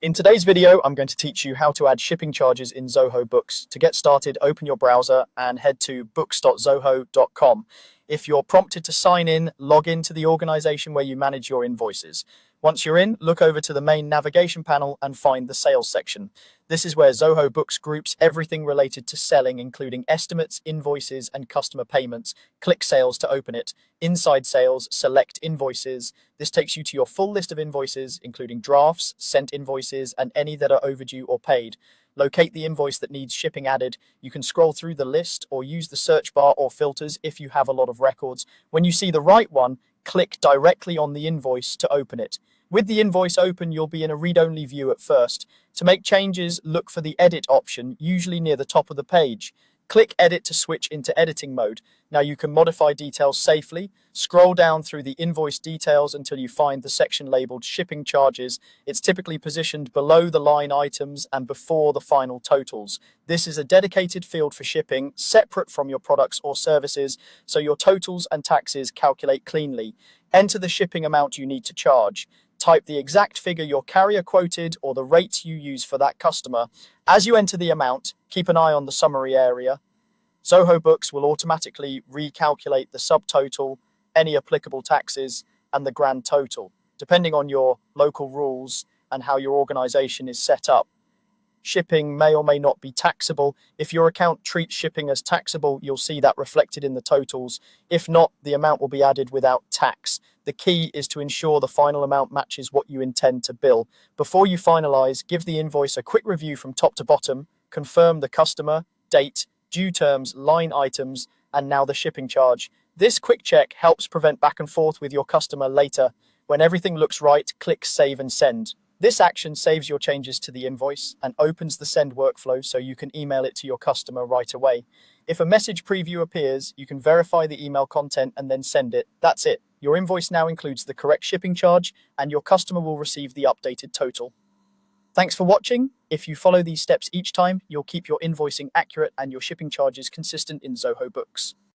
In today's video, I'm going to teach you how to add shipping charges in Zoho Books. To get started, open your browser and head to books.zoho.com. If you're prompted to sign in, log into the organization where you manage your invoices. Once you're in, look over to the main navigation panel and find the sales section. This is where Zoho Books groups everything related to selling, including estimates, invoices, and customer payments. Click Sales to open it. Inside Sales, select Invoices. This takes you to your full list of invoices, including drafts, sent invoices, and any that are overdue or paid. Locate the invoice that needs shipping added. You can scroll through the list or use the search bar or filters if you have a lot of records. When you see the right one, click directly on the invoice to open it. With the invoice open, you'll be in a read-only view at first. To make changes, look for the Edit option, usually near the top of the page. Click Edit to switch into editing mode. Now you can modify details safely. Scroll down through the invoice details until you find the section labeled Shipping Charges. It's typically positioned below the line items and before the final totals. This is a dedicated field for shipping, separate from your products or services, so your totals and taxes calculate cleanly. Enter the shipping amount you need to charge. Type the exact figure your carrier quoted or the rate you use for that customer. As you enter the amount, keep an eye on the summary area. Zoho Books will automatically recalculate the subtotal, any applicable taxes, and the grand total, depending on your local rules and how your organization is set up. Shipping may or may not be taxable. If your account treats shipping as taxable, you'll see that reflected in the totals. If not, the amount will be added without tax. The key is to ensure the final amount matches what you intend to bill. Before you finalize, give the invoice a quick review from top to bottom, confirm the customer, date, due terms, line items, and now the shipping charge. This quick check helps prevent back and forth with your customer later. When everything looks right, click Save and Send. This action saves your changes to the invoice and opens the send workflow so you can email it to your customer right away. If a message preview appears, you can verify the email content and then send it. That's it. Your invoice now includes the correct shipping charge and your customer will receive the updated total. Thanks for watching. If you follow these steps each time, you'll keep your invoicing accurate and your shipping charges consistent in Zoho Books.